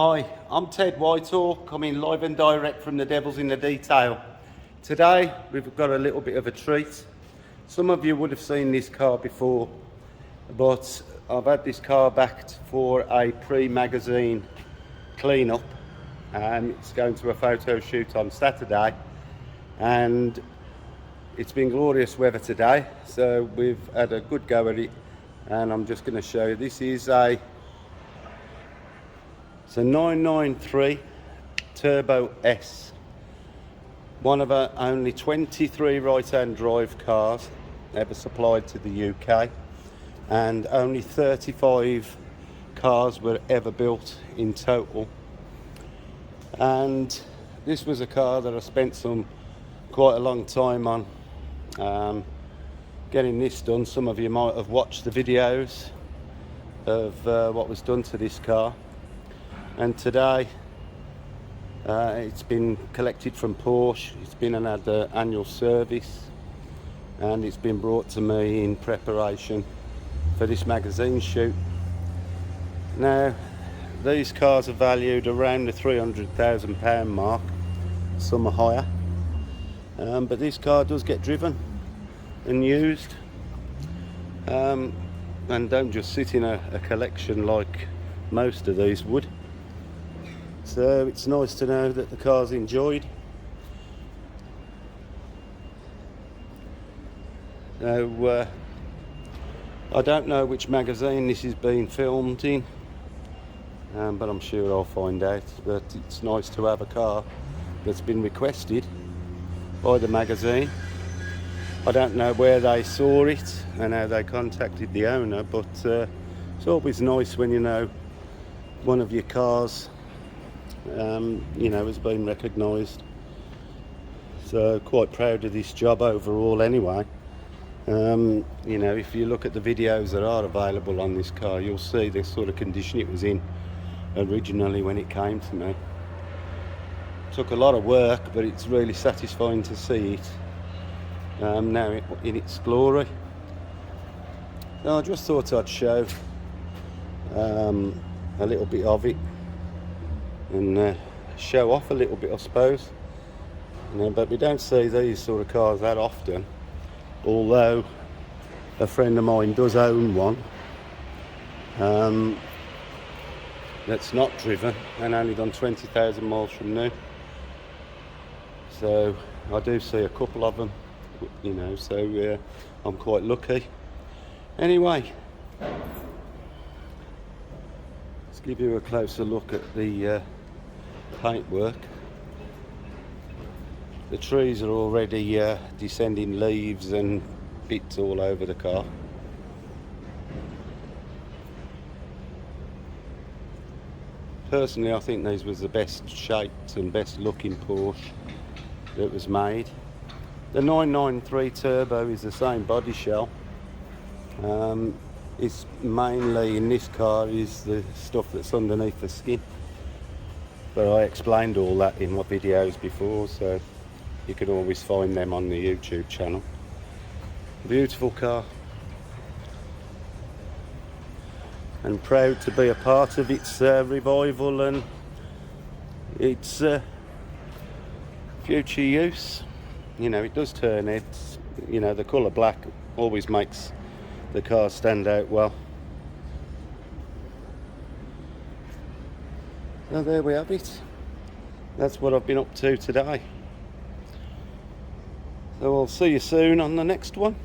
Hi, I'm Ted Whitehall, coming live and direct from the Devil's in the Detail. Today we've got a little bit of a treat. Some of you would have seen this car before, but I've had this car back for a pre-magazine clean-up, and it's going to a photo shoot on Saturday, and it's been glorious weather today, so we've had a good go at it, and I'm just going to show you. This is it's a 993 Turbo S, one of our only 23 right-hand drive cars ever supplied to the UK, and only 35 cars were ever built in total. And this was a car that I spent quite a long time on getting this done. Some of you might have watched the videos of what was done to this car. And today it's been collected from Porsche, it's been and had an annual service, and it's been brought to me in preparation for this magazine shoot. Now, these cars are valued around the £300,000 mark, some are higher, but this car does get driven and used, and don't just sit in a collection like most of these would. So it's nice to know that the car's enjoyed. Now, I don't know which magazine this is being filmed in, but I'm sure I'll find out. But it's nice to have a car that's been requested by the magazine. I don't know where they saw it and how they contacted the owner, but it's always nice when you know one of your cars has been recognised. So quite proud of this job overall anyway. If you look at the videos that are available on this car, you'll see the sort of condition it was in originally when it came to me. Took a lot of work, but it's really satisfying to see it now in its glory. So I just thought I'd show a little bit of it and show off a little bit, I suppose. But we don't see these sort of cars that often, although a friend of mine does own one that's not driven and only done 20,000 miles from new. So I do see a couple of them, so I'm quite lucky. Anyway, let's give you a closer look at the paintwork. The trees are already descending leaves and bits all over the car. Personally, I think these was the best shaped and best looking Porsche that was made. The 993 Turbo is the same body shell. It's mainly in this car is the stuff that's underneath the skin. But I explained all that in my videos before, so you can always find them on the YouTube channel. Beautiful car, and proud to be a part of its revival and its future use. It does turn heads. The colour black always makes the car stand out well. So there we have it. That's what I've been up to today. So I'll see you soon on the next one.